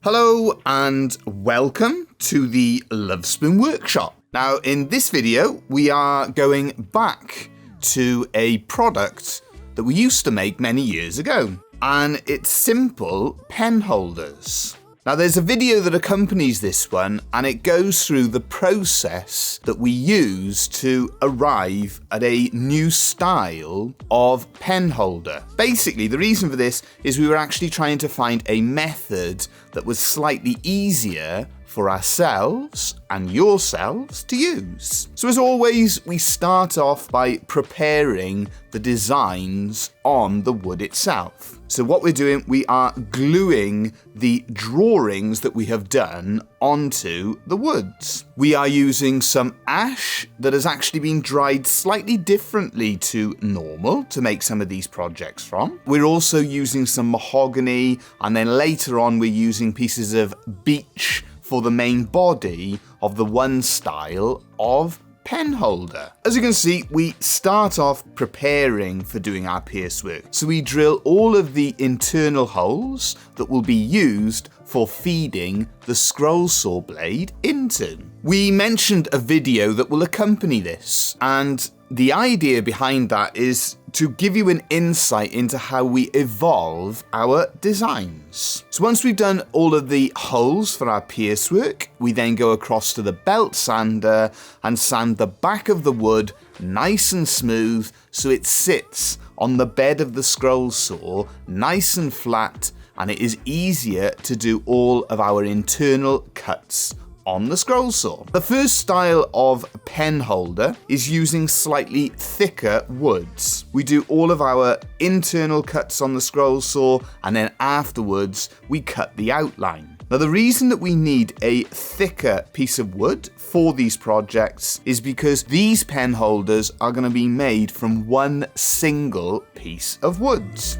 Hello and welcome to the Love Spoon Workshop. Now in this video we are going back to a product that we used to make many years ago, and it's simple pen holders. Now there's a video that accompanies this one, and it goes through the process that we use to arrive at a new style of pen holder. Basically, the reason for this is we were actually trying to find a method that was slightly easier for ourselves and yourselves to use. So as always, we start off by preparing the designs on the wood itself. So what we're doing, we are gluing the drawings that we have done onto the woods. We are using some ash that has actually been dried slightly differently to normal to make some of these projects from. We're also using some mahogany, and then later on we're using pieces of beech for the main body of the one style of pen holder. As you can see, we start off preparing for doing our pierce work. So we drill all of the internal holes that will be used for feeding the scroll saw blade into. We mentioned a video that will accompany this, and the idea behind that is to give you an insight into how we evolve our designs. So once we've done all of the holes for our pierce work, we then go across to the belt sander and sand the back of the wood nice and smooth so it sits on the bed of the scroll saw nice and flat, and it is easier to do all of our internal cuts on the scroll saw. The first style of pen holder is using slightly thicker woods. We do all of our internal cuts on the scroll saw, and then afterwards we cut the outline. Now the reason that we need a thicker piece of wood for these projects is because these pen holders are going to be made from one single piece of woods.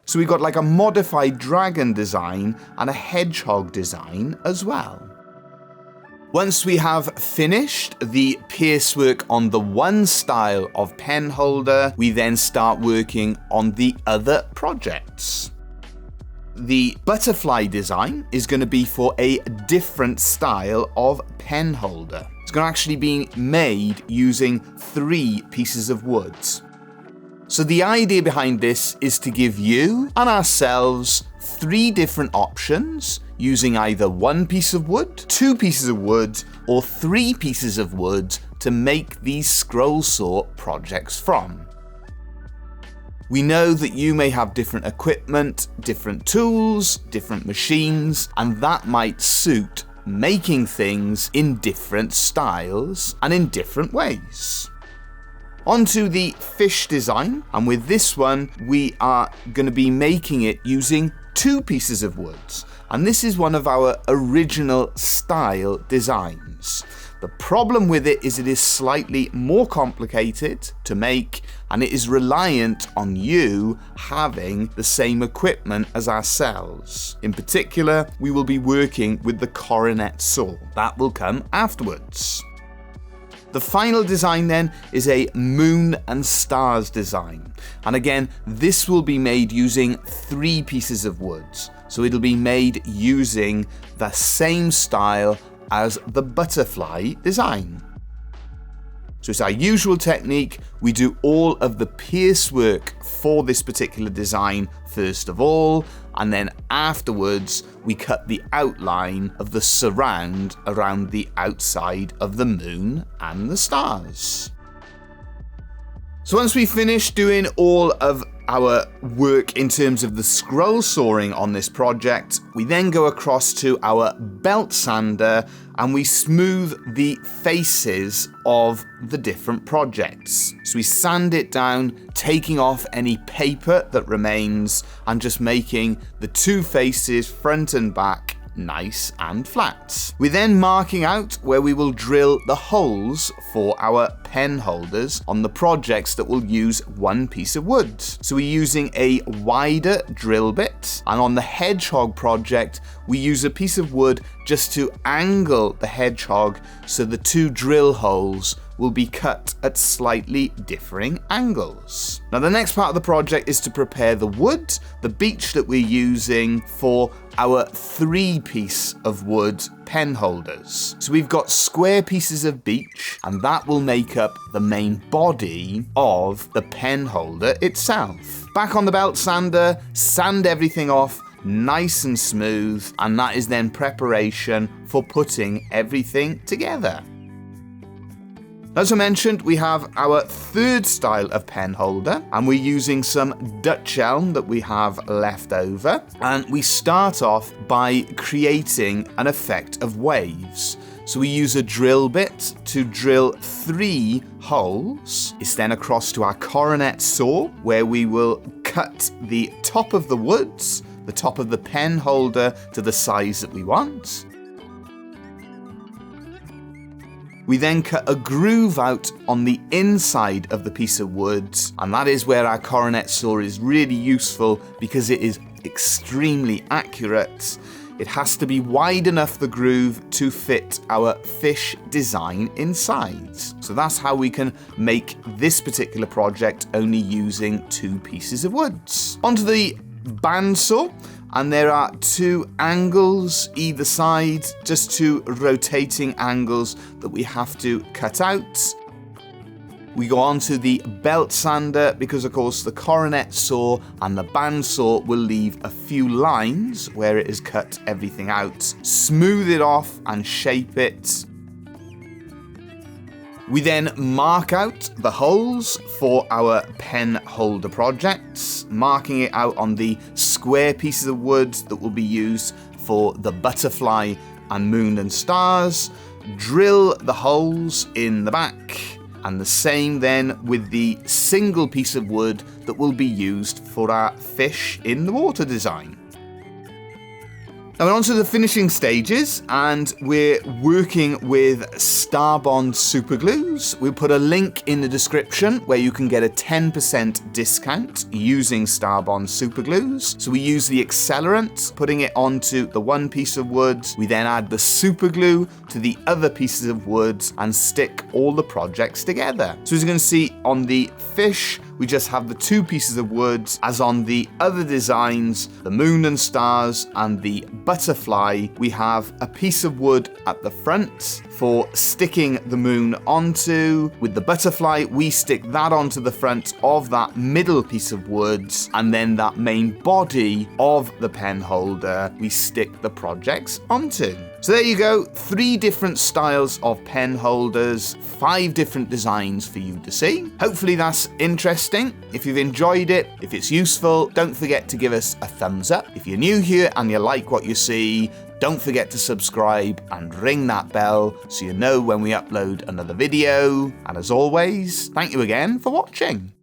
So we got like a modified dragon design and a hedgehog design as well. Once we have finished the pierce work on the one style of pen holder, we then start working on the other projects. The butterfly design is going to be for a different style of pen holder. It's going to actually be made using 3 pieces of wood. So the idea behind this is to give you and ourselves 3 different options using either 1 piece of wood, 2 pieces of wood, or 3 pieces of wood to make these scroll saw projects from. We know that you may have different equipment, different tools, different machines, and that might suit making things in different styles and in different ways. Onto the fish design, and with this one we are going to be making it using 2 pieces of wood, and this is one of our original style designs. The problem with it is slightly more complicated to make, and it is reliant on you having the same equipment as ourselves. In particular, we will be working with the coronet saw. That will come afterwards. The final design then is a moon and stars design, and again this will be made using 3 pieces of wood, so it'll be made using the same style as the butterfly design. So it's our usual technique. We do all of the pierce work for this particular design first of all, and then afterwards we cut the outline of the surround around the outside of the moon and the stars. So once we finish doing all of our work in terms of the scroll sawing on this project, we then go across to our belt sander and we smooth the faces of the different projects. So we sand it down, taking off any paper that remains and just making the 2 faces front and back nice and flat. We're then marking out where we will drill the holes for our pen holders on the projects that will use one piece of wood. So we're using a wider drill bit, and on the hedgehog project we use a piece of wood just to angle the hedgehog so the two drill holes will be cut at slightly differing angles. Now the next part of the project is to prepare the wood, the beech that we're using for our 3-piece of wood pen holders. So we've got square pieces of beech, and that will make up the main body of the pen holder itself. Back on the belt sander, sand everything off nice and smooth, and that is then preparation for putting everything together. As I mentioned, we have our third style of pen holder, and we're using some Dutch elm that we have left over, and we start off by creating an effect of waves. So we use a drill bit to drill 3 holes. It's then across to our coronet saw, where we will cut the top of the woods, the top of the pen holder to the size that we want. We then cut a groove out on the inside of the piece of wood, and that is where our coronet saw is really useful because it is extremely accurate. It has to be wide enough, the groove, to fit our fish design inside. So that's how we can make this particular project only using 2 pieces of wood. Onto the bandsaw. And there are 2 angles either side, just 2 rotating angles that we have to cut out. We go on to the belt sander because, of course, the coronet saw and the bandsaw will leave a few lines where it has cut everything out. Smooth it off and shape it. We then mark out the holes for our pen holder projects, marking it out on the square pieces of wood that will be used for the butterfly and moon and stars. Drill the holes in the back, and the same then with the single piece of wood that will be used for our fish in the water design. Now we're on to the finishing stages, and we're working with Starbond superglues. We'll put a link in the description where you can get a 10% discount using Starbond superglues. So we use the accelerant, putting it onto the one piece of wood. We then add the superglue to the other pieces of wood and stick all the projects together. So as you can see on the fish, we just have the 2 pieces of wood, as on the other designs, the moon and stars and the butterfly, we have a piece of wood at the front for sticking the moon onto. With the butterfly, we stick that onto the front of that middle piece of wood, and then that main body of the pen holder, we stick the projects onto. So there you go, 3 different styles of pen holders, 5 different designs for you to see. Hopefully that's interesting. If you've enjoyed it, if it's useful, don't forget to give us a thumbs up. If you're new here and you like what you see, don't forget to subscribe and ring that bell so you know when we upload another video. And as always, thank you again for watching.